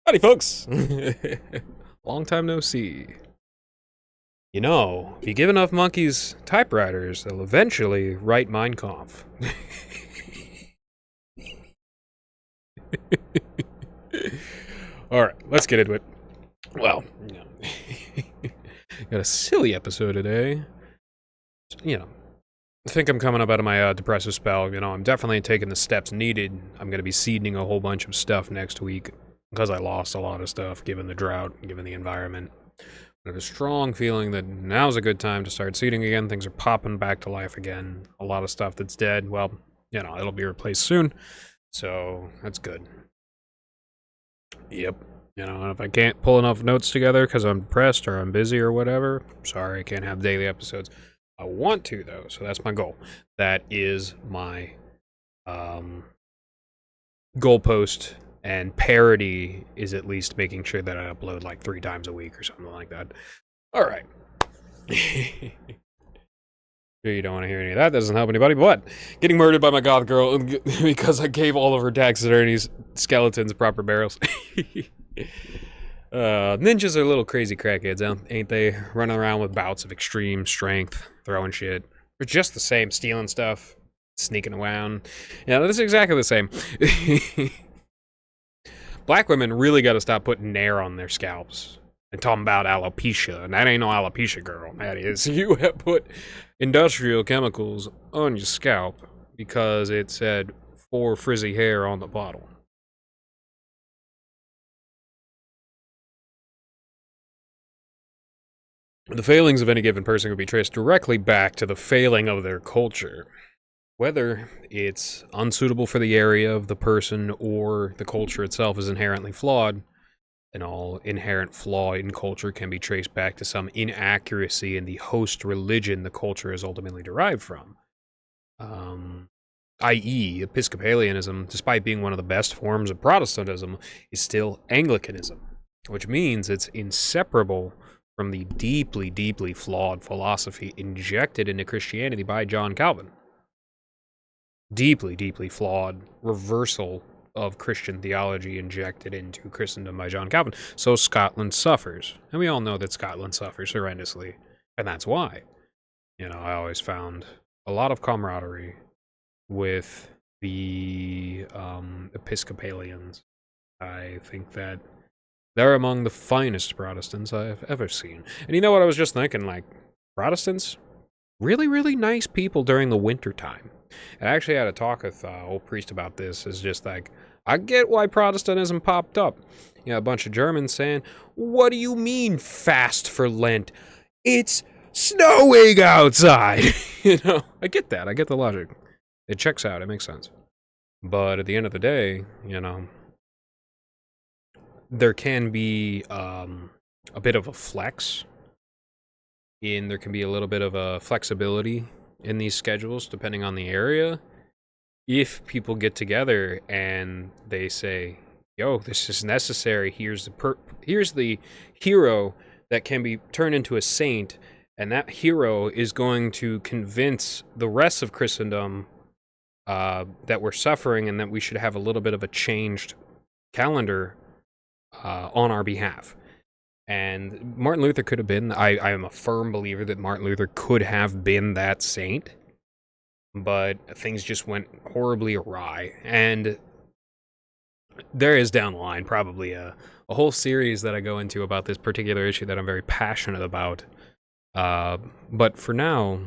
Howdy, folks. Long time no see. You know, if you give enough monkeys typewriters, they'll eventually write Mein Kampf. Alright, let's get into it. Well, got a silly episode today. I think I'm coming up out of my depressive spell. I'm definitely taking the steps needed. I'm going to be seeding a whole bunch of stuff next week because I lost a lot of stuff given the drought, given the environment. I have a strong feeling that now's a good time to start seeding again. Things are popping back to life again. A lot of stuff that's dead, well, it'll be replaced soon. So that's good. Yep. And if I can't pull enough notes together because I'm depressed or I'm busy or whatever, sorry, I can't have daily episodes. I want to, though, so that's my goal. That is my goalpost, and parody is at least making sure that I upload like 3 times a week or something like that. All right. Sure, you don't want to hear any of that. That doesn't help anybody. But getting murdered by my goth girl because I gave all of her taxidermy skeletons proper barrels. Ninjas are little crazy crackheads, ain't they? Running around with bouts of extreme strength, throwing shit. They're just the same, stealing stuff, sneaking around. Yeah, that's exactly the same. Black women really got to stop putting Nair on their scalps and talking about alopecia, and that ain't no alopecia, girl. That is, you have put industrial chemicals on your scalp because it said for frizzy hair on the bottle. The failings of any given person could be traced directly back to the failing of their culture. Whether it's unsuitable for the area of the person or the culture itself is inherently flawed, and all inherent flaw in culture can be traced back to some inaccuracy in the host religion the culture is ultimately derived from. I.e., Episcopalianism, despite being one of the best forms of Protestantism, is still Anglicanism, which means it's inseparable from the deeply, deeply flawed philosophy injected into Christianity by John Calvin. Deeply, deeply flawed reversal of Christian theology injected into Christendom by John Calvin. So Scotland suffers. And we all know that Scotland suffers horrendously. And that's why. I always found a lot of camaraderie with the Episcopalians. I think that they're among the finest Protestants I've ever seen. And you know what I was just thinking? Like, Protestants, really, really nice people during the winter time. And I actually had a talk with old priest about this. It's just like, I get why Protestantism popped up. A bunch of Germans saying, what do you mean fast for Lent? It's snowing outside. I get that. I get the logic. It checks out. It makes sense. But at the end of the day, there can be a bit of a flex. There can be a little bit of a flexibility in these schedules depending on the area. If people get together and they say, yo, this is necessary, here's the hero that can be turned into a saint, and that hero is going to convince the rest of Christendom that we're suffering and that we should have a little bit of a changed calendar on our behalf. And Martin Luther could have been, I am a firm believer that Martin Luther could have been that saint, but things just went horribly awry. And there is down the line probably a whole series that I go into about this particular issue that I'm very passionate about. But for now,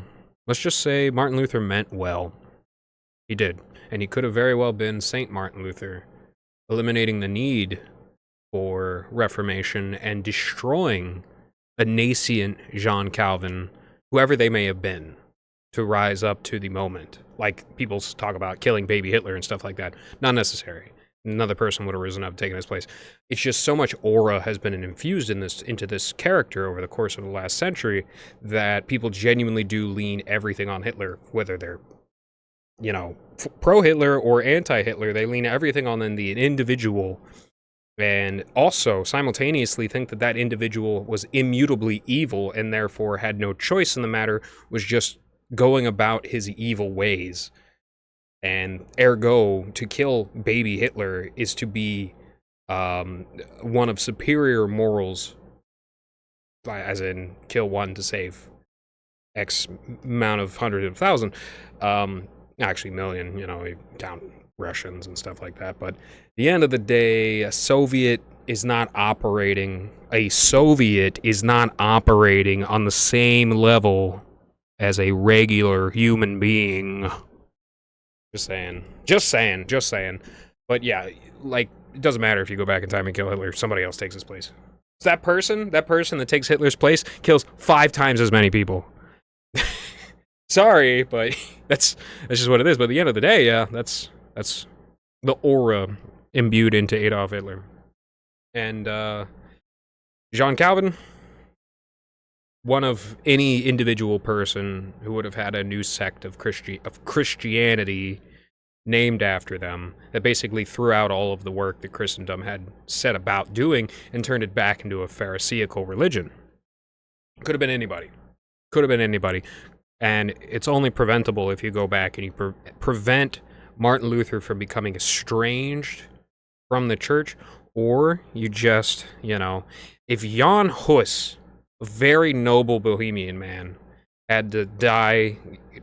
let's just say Martin Luther meant well. He did. And he could have very well been Saint Martin Luther, eliminating the need for Reformation and destroying a nascent John Calvin, whoever they may have been, to rise up to the moment. Like people talk about killing baby Hitler and stuff like that. Not necessary. Another person would have risen up and taken his place. It's just so much aura has been infused into this character over the course of the last century that people genuinely do lean everything on Hitler, whether they're pro-Hitler or anti-Hitler. They lean everything on the individual, and also simultaneously think that individual was immutably evil and therefore had no choice in the matter, was just going about his evil ways. And ergo, to kill baby Hitler is to be one of superior morals, as in kill one to save X amount of hundred of thousand, actually million, count Russians and stuff like that. But at the end of the day, a Soviet is not operating on the same level as a regular human being. Just saying. But yeah, like, it doesn't matter if you go back in time and kill Hitler, somebody else takes his place. So that person that takes Hitler's place kills 5 times as many people. Sorry, but that's just what it is. But at the end of the day, yeah, that's the aura imbued into Adolf Hitler. And Jean Calvin, one of any individual person who would have had a new sect of Christianity named after them, that basically threw out all of the work that Christendom had set about doing and turned it back into a Pharisaical religion. Could have been anybody. And it's only preventable if you go back and you prevent Martin Luther from becoming estranged from the church, or you just, if Jan Hus, a very noble Bohemian man, had to die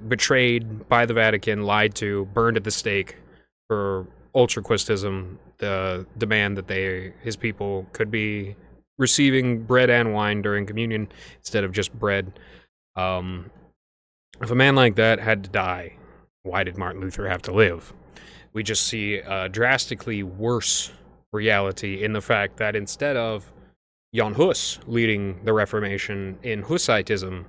betrayed by the Vatican, lied to, burned at the stake for ultraquistism, the demand that his people could be receiving bread and wine during communion instead of just bread. If a man like that had to die, why did Martin Luther have to live? We just see a drastically worse reality in the fact that instead of Jan Hus leading the Reformation in Hussitism,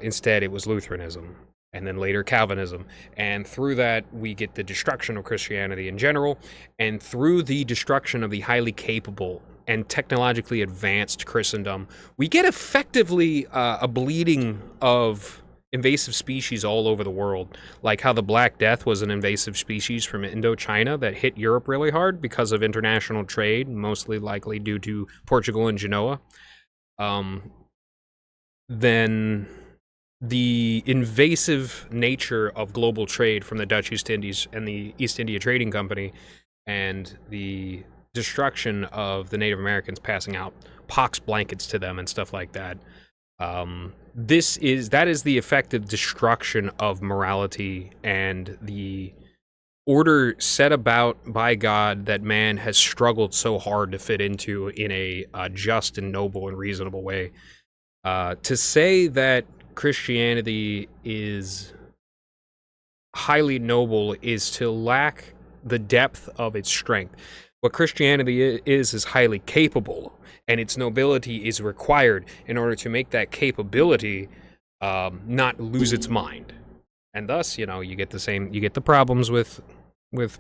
instead it was Lutheranism, and then later Calvinism. And through that, we get the destruction of Christianity in general, and through the destruction of the highly capable and technologically advanced Christendom, we get effectively a bleeding of invasive species all over the world, like how the Black Death was an invasive species from Indochina that hit Europe really hard because of international trade, mostly likely due to Portugal and Genoa. Then the invasive nature of global trade from the Dutch East Indies and the East India Trading Company, and the destruction of the Native Americans passing out pox blankets to them and stuff like that. That is the effective destruction of morality and the order set about by God that man has struggled so hard to fit into in a just and noble and reasonable way. To say that Christianity is highly noble is to lack the depth of its strength. What Christianity is highly capable, and its nobility is required in order to make that capability not lose its mind. And thus, you get the problems with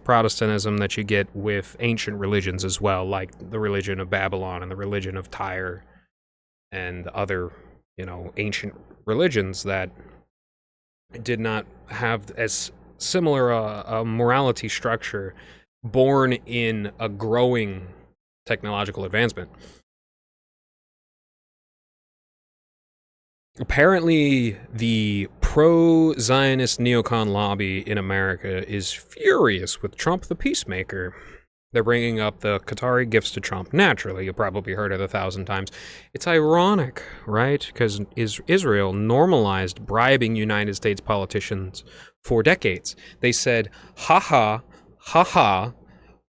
Protestantism that you get with ancient religions as well, like the religion of Babylon and the religion of Tyre and other, ancient religions that did not have as similar a morality structure, born in a growing technological advancement. Apparently, the pro-Zionist neocon lobby in America is furious with Trump the peacemaker. They're bringing up the Qatari gifts to Trump. Naturally, you've probably heard it 1,000 times. It's ironic, right? Because Israel normalized bribing United States politicians for decades. They said, ha ha,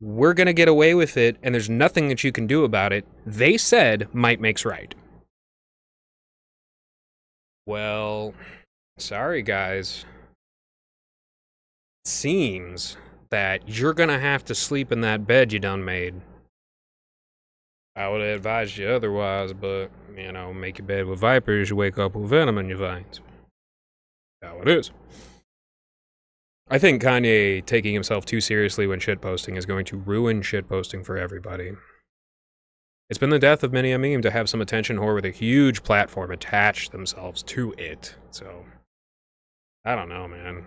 we're going to get away with it, and there's nothing that you can do about it. They said, might makes right. Well, sorry guys. It seems that you're gonna have to sleep in that bed you done made. I would advise you otherwise, but, make your bed with vipers, you wake up with venom in your veins. That's how it is. I think Kanye taking himself too seriously when shitposting is going to ruin shitposting for everybody. It's been the death of many a meme to have some attention whore with a huge platform attach themselves to it. So, I don't know, man.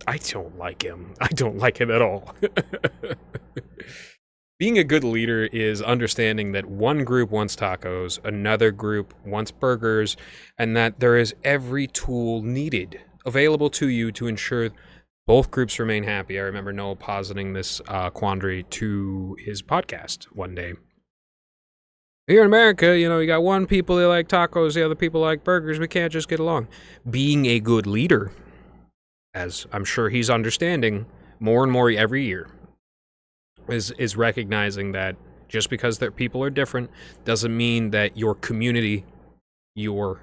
I don't like him. I don't like him at all. Being a good leader is understanding that one group wants tacos, another group wants burgers, and that there is every tool needed available to you to ensure Both groups remain happy. I remember Noah positing this quandary to his podcast one day. Here in America, you got one people they like tacos, the other people like burgers. We can't just get along. Being a good leader, as I'm sure he's understanding more and more every year, is recognizing that just because their people are different doesn't mean that your community, your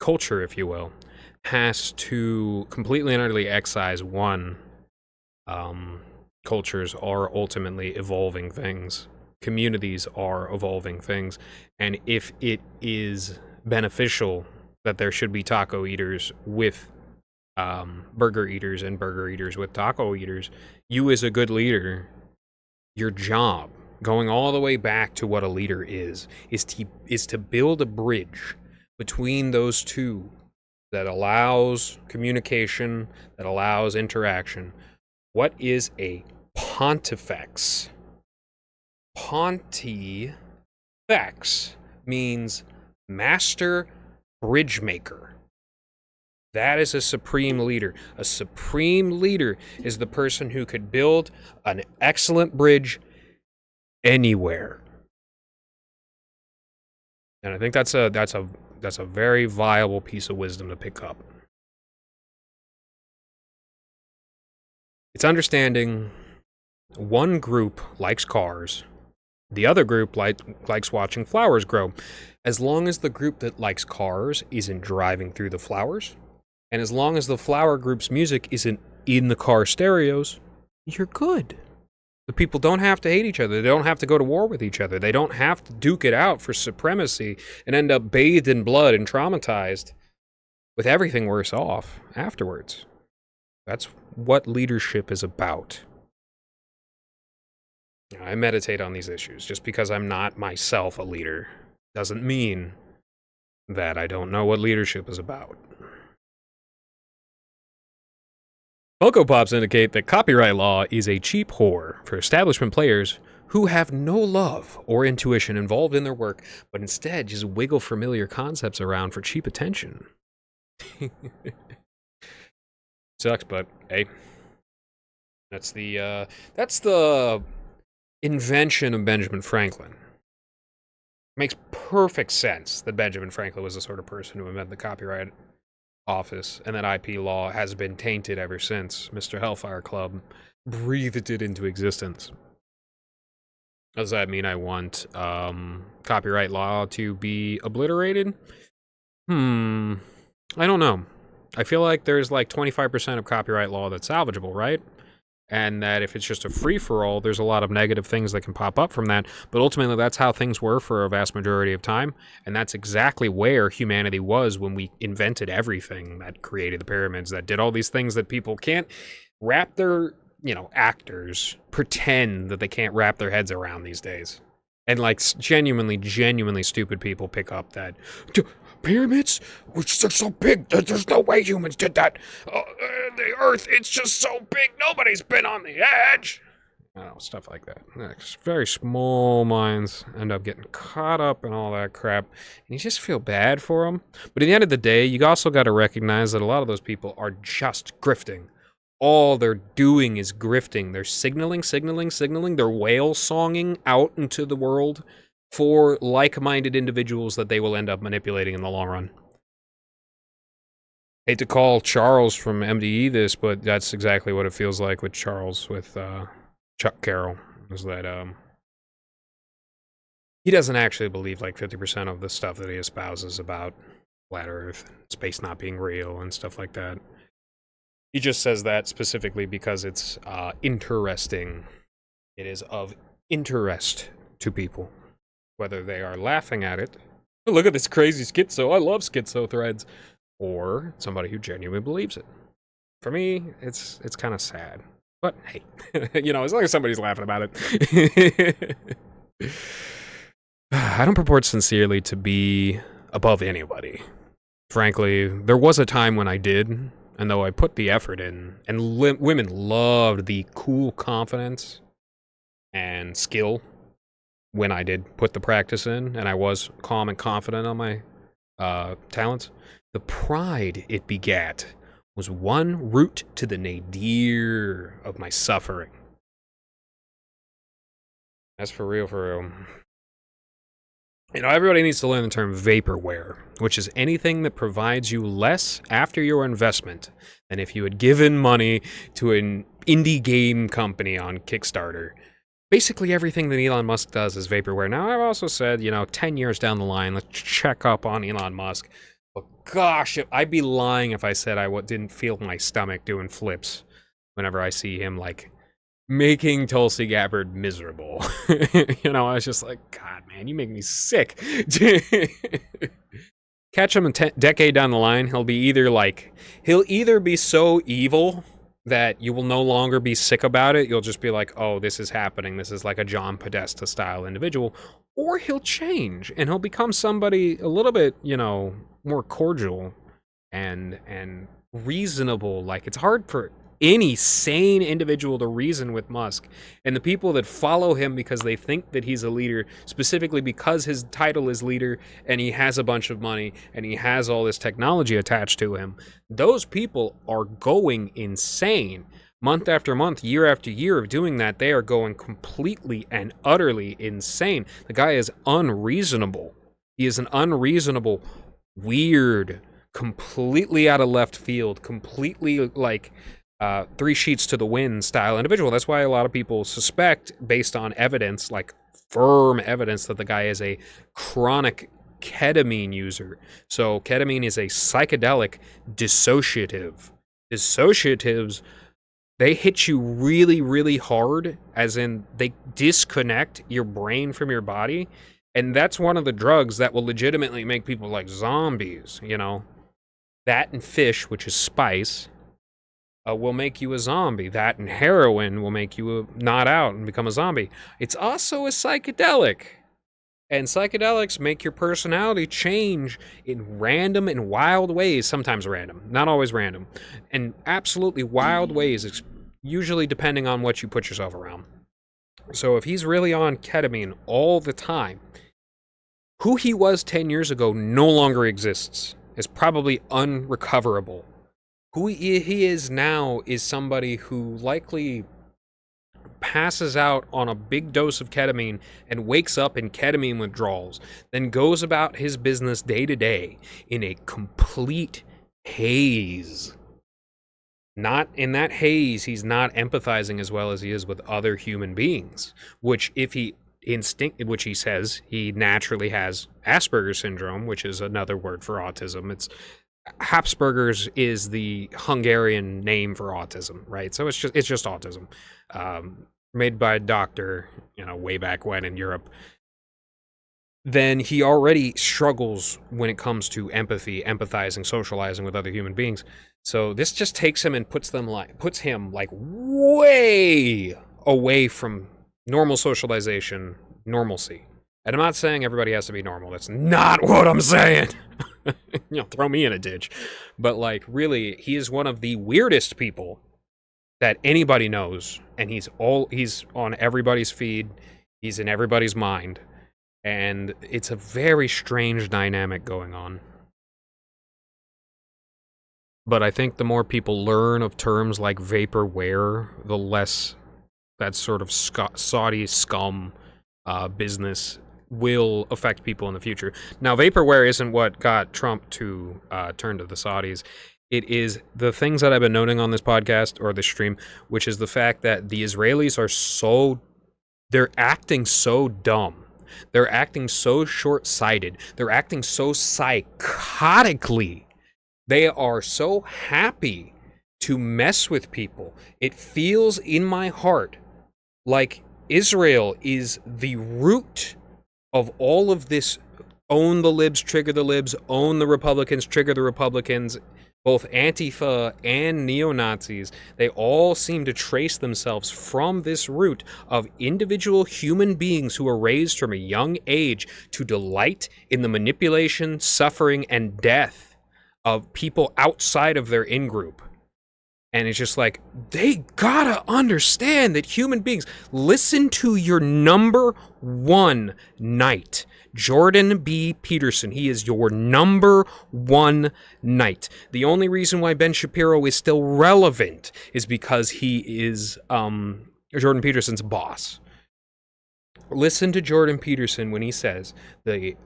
culture, if you will, has to completely and utterly excise one. Cultures are ultimately evolving things. Communities are evolving things. And if it is beneficial that there should be taco eaters with burger eaters and burger eaters with taco eaters, you as a good leader, your job, going all the way back to what a leader is to build a bridge between those two that allows communication, that allows interaction. What is a pontifex? Pontifex means master bridge maker. That is a supreme leader. A supreme leader is the person who could build an excellent bridge anywhere. And I think that's a very viable piece of wisdom to pick up. It's understanding one group likes cars, the other group likes watching flowers grow. As long as the group that likes cars isn't driving through the flowers, and as long as the flower group's music isn't in the car stereos, you're good. The people don't have to hate each other. They don't have to go to war with each other. They don't have to duke it out for supremacy and end up bathed in blood and traumatized with everything worse off afterwards. That's what leadership is about. I meditate on these issues. Just because I'm not myself a leader doesn't mean that I don't know what leadership is about. Funko Pops indicate that copyright law is a cheap whore for establishment players who have no love or intuition involved in their work, but instead just wiggle familiar concepts around for cheap attention. Sucks, but hey, that's the invention of Benjamin Franklin. Makes perfect sense that Benjamin Franklin was the sort of person who invented the Copyright Office, and that IP law has been tainted ever since Mr. Hellfire Club breathed it into existence. Does that mean I want copyright law to be obliterated? I don't know. I feel like there's like 25% of copyright law that's salvageable, right? And that if it's just a free-for-all, there's a lot of negative things that can pop up from that. But ultimately, that's how things were for a vast majority of time. And that's exactly where humanity was when we invented everything that created the pyramids, that did all these things that people can't wrap their, actors pretend that they can't wrap their heads around these days. And like genuinely stupid people pick up that pyramids, which are so big that there's no way humans did that. The Earth, it's just so big, nobody's been on the edge. Stuff like that. Very small minds end up getting caught up in all that crap, and you just feel bad for them. But at the end of the day, you also got to recognize that a lot of those people are just grifting. All they're doing is grifting. They're signaling. They're whale songing out into the world for like-minded individuals that they will end up manipulating in the long run. Hate to call Charles from MDE this, but that's exactly what it feels like with Charles, with Chuck Carroll, is that he doesn't actually believe like 50% of the stuff that he espouses about flat Earth, space not being real, and stuff like that. He just says that specifically because it's interesting. It is of interest to people, whether they are laughing at it, oh, look at this crazy schizo, I love schizo threads, or somebody who genuinely believes it. For me, it's kind of sad. But hey, as long as somebody's laughing about it. I don't purport sincerely to be above anybody. Frankly, there was a time when I did, and though I put the effort in, and women loved the cool confidence and skill when I did put the practice in, and I was calm and confident on my talents, the pride it begat was one root to the nadir of my suffering. That's for real, for real. You know, everybody needs to learn the term vaporware, which is anything that provides you less after your investment than if you had given money to an indie game company on Kickstarter. Basically everything that Elon Musk does is vaporware. Now, I've also said, 10 years down the line, let's check up on Elon Musk. But gosh, I'd be lying if I said I didn't feel my stomach doing flips whenever I see him, making Tulsi Gabbard miserable. I was just like, God, man, you make me sick. Catch him a decade down the line, he'll either be so evil that you will no longer be sick about it. You'll just be like, oh, this is happening. This is like a John Podesta style individual. Or he'll change and he'll become somebody a little bit, more cordial and reasonable. Like, it's hard for any sane individual to reason with Musk, and the people that follow him because they think that he's a leader, specifically because his title is leader and he has a bunch of money and he has all this technology attached to him, those people are going insane. Month after month, year after year of doing that, they are going completely and utterly insane. The guy is unreasonable. He is an unreasonable, weird, completely out of left field, completely three sheets to the wind style individual. That's why a lot of people suspect, based on evidence, like firm evidence, that the guy is a chronic ketamine user. So ketamine is a psychedelic dissociative. Dissociatives, they hit you really, really hard, as in they disconnect your brain from your body. And that's one of the drugs that will legitimately make people like zombies, That and fish, which is spice, will make you a zombie. That and heroin will make you nod out and become a zombie. It's also a psychedelic. And psychedelics make your personality change in random and wild ways. Sometimes random, not always random. In absolutely wild ways, usually depending on what you put yourself around. So if he's really on ketamine all the time, who he was 10 years ago no longer exists. It's probably unrecoverable. Who he is now is somebody who likely passes out on a big dose of ketamine and wakes up in ketamine withdrawals, then goes about his business day to day in a complete haze. Not in that haze, he's not empathizing as well as he is with other human beings, which which he says he naturally has Asperger's syndrome, which is another word for autism. Habsburger's is the Hungarian name for autism, right? So it's just autism, made by a doctor, way back when in Europe. Then he already struggles when it comes to empathy, empathizing, socializing with other human beings. So this just takes him and puts him way away from normal socialization, normalcy. And I'm not saying everybody has to be normal. That's not what I'm saying. Throw me in a ditch. But really, he is one of the weirdest people that anybody knows, and he's on everybody's feed. He's in everybody's mind, and it's a very strange dynamic going on. But I think the more people learn of terms like vaporware, the less that sort of Saudi scum business will affect people in the future. Now, vaporware isn't what got Trump to turn to the Saudis. It is the things that I've been noting on this podcast or this stream, which is the fact that the Israelis they're acting so dumb. They're acting so short-sighted. They're acting so psychotically. They are so happy to mess with people. It feels in my heart like Israel is the root of all of this. Own the libs, trigger the libs, own the Republicans, trigger the Republicans. Both Antifa and neo-Nazis, they all seem to trace themselves from this root of individual human beings who are raised from a young age to delight in the manipulation, suffering, and death of people outside of their in-group. And it's just like, they gotta understand that human beings, listen to your number one knight, Jordan B. Peterson. He is your number one knight. The only reason why Ben Shapiro is still relevant is because he is Jordan Peterson's boss. Listen to Jordan Peterson when he says the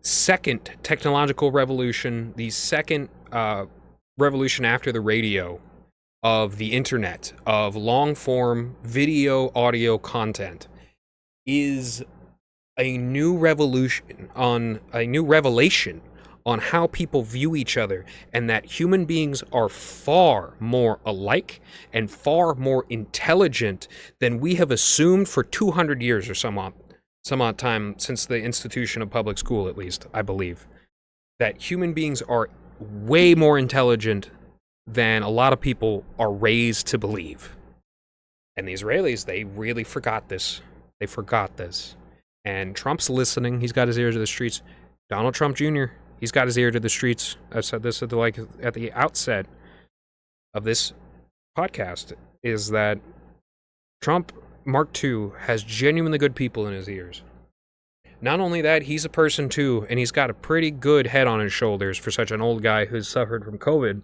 second technological revolution, the second revolution after the radio, of the internet, of long-form video, audio content, is a new revelation on how people view each other, and that human beings are far more alike and far more intelligent than we have assumed for 200 years or some odd time since the institution of public school, at least, I believe. That human beings are way more intelligent than a lot of people are raised to believe. And the Israelis, they really forgot this. They forgot this. And Trump's listening. He's got his ear to the streets. Donald Trump Jr., he's got his ear to the streets. I've said this at the outset of this podcast, is that Trump Mark II has genuinely good people in his ears. Not only that, he's a person too, and he's got a pretty good head on his shoulders for such an old guy who's suffered from COVID.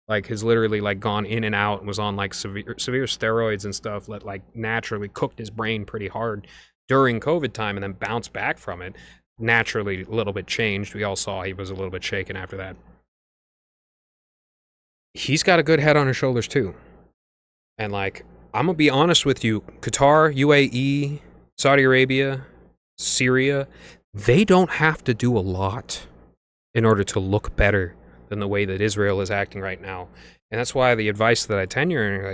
Like, has literally, like, gone in and out and was on, like, severe steroids and stuff that, like, naturally cooked his brain pretty hard during COVID time and then bounced back from it. Naturally, a little bit changed. We all saw he was a little bit shaken after that. He's got a good head on his shoulders, too. And, like, I'm going to be honest with you. Qatar, UAE, Saudi Arabia, Syria, they don't have to do a lot in order to look better than the way that Israel is acting right now. And that's why the advice that I tenure,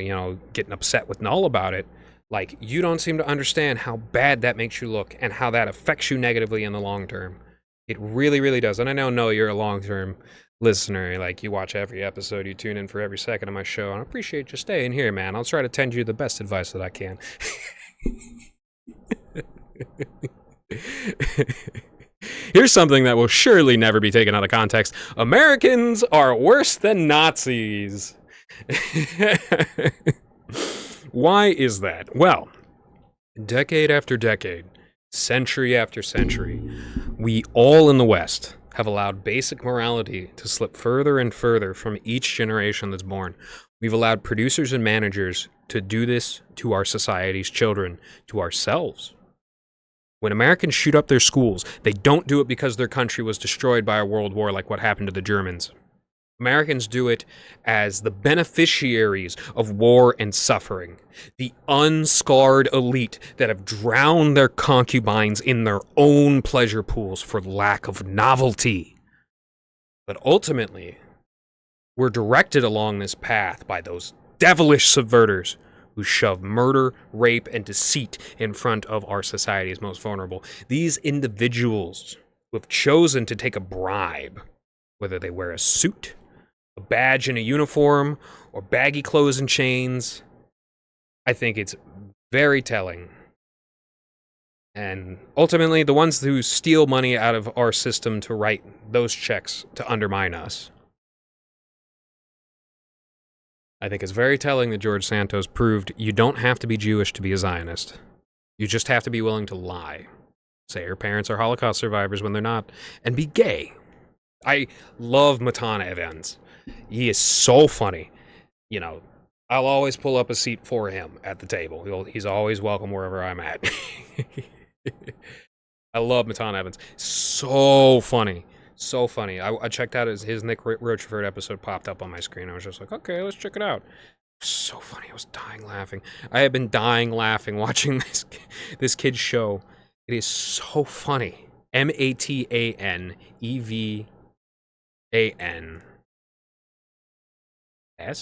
getting upset with Null about it, like, you don't seem to understand how bad that makes you look and how that affects you negatively in the long term. It really, really does. And I know you're a long-term listener. Like, you watch every episode, you tune in for every second of my show, and I appreciate you staying here, man. I'll try to tend you the best advice that I can. Here's something that will surely never be taken out of context. Americans are worse than Nazis. Why is that? Well, decade after decade, century after century, we all in the West have allowed basic morality to slip further and further from each generation that's born. We've allowed producers and managers to do this to our society's children, to ourselves. When Americans shoot up their schools, they don't do it because their country was destroyed by a world war like what happened to the Germans. Americans do it as the beneficiaries of war and suffering, the unscarred elite that have drowned their concubines in their own pleasure pools for lack of novelty. But ultimately, we're directed along this path by those devilish subverters who shove murder, rape, and deceit in front of our society's most vulnerable. These individuals who have chosen to take a bribe, whether they wear a suit, a badge and a uniform, or baggy clothes and chains, I think it's very telling. And ultimately, the ones who steal money out of our system to write those checks to undermine us. I think it's very telling that George Santos proved you don't have to be Jewish to be a Zionist. You just have to be willing to lie. Say your parents are Holocaust survivors when they're not. And be gay. I love Matan Evans. He is so funny. I'll always pull up a seat for him at the table. He's always welcome wherever I'm at. I love Matan Evans. So funny. So funny. I checked out his Nick Rochefort episode popped up on my screen. I was just like, okay, let's check it out. So funny. I was dying laughing. I have been dying laughing watching this kid's show. It is so funny. Matanevans.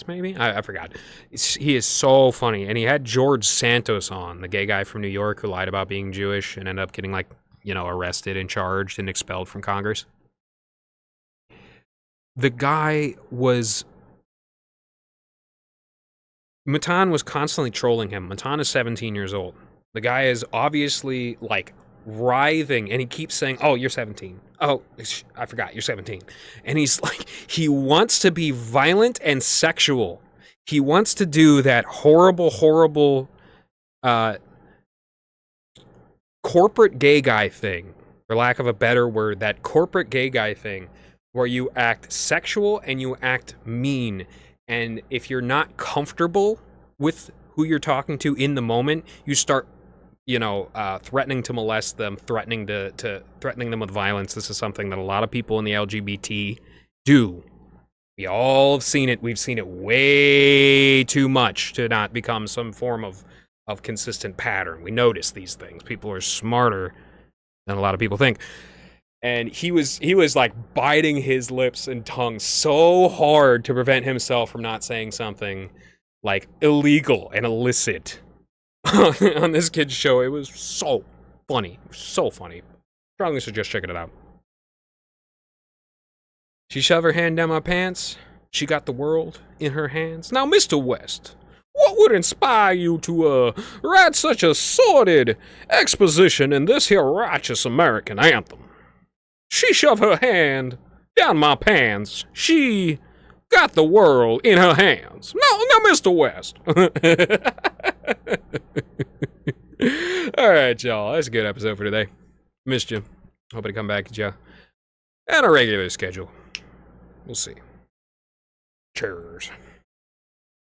Maybe? I forgot. He is so funny. And he had George Santos on, the gay guy from New York who lied about being Jewish and ended up getting, arrested and charged and expelled from Congress. The guy was... Matan was constantly trolling him. Matan is 17 years old. The guy is obviously, writhing, and he keeps saying, oh, you're 17. Oh, I forgot, you're 17. And he's he wants to be violent and sexual. He wants to do that horrible uh, corporate gay guy thing, for lack of a better word, that corporate gay guy thing where you act sexual and you act mean. And if you're not comfortable with who you're talking to in the moment, you start, threatening to molest them, threatening them with violence. This is something that a lot of people in the LGBT do. We all have seen it. We've seen it way too much to not become some form of consistent pattern. We notice these things. People are smarter than a lot of people think. And he was like biting his lips and tongue so hard to prevent himself from not saying something like illegal and illicit on this kid's show. It was so funny. So funny. Strongly suggest checking it out. She shoved her hand down my pants. She got the world in her hands. Now, Mr. West, what would inspire you to write such a sordid exposition in this here righteous American anthem? She shoved her hand down my pants. She got the world in her hands. Now, Mr. West. All right, y'all. That's a good episode for today. Missed you. Hoping to come back at you on a regular schedule. We'll see. Cheers.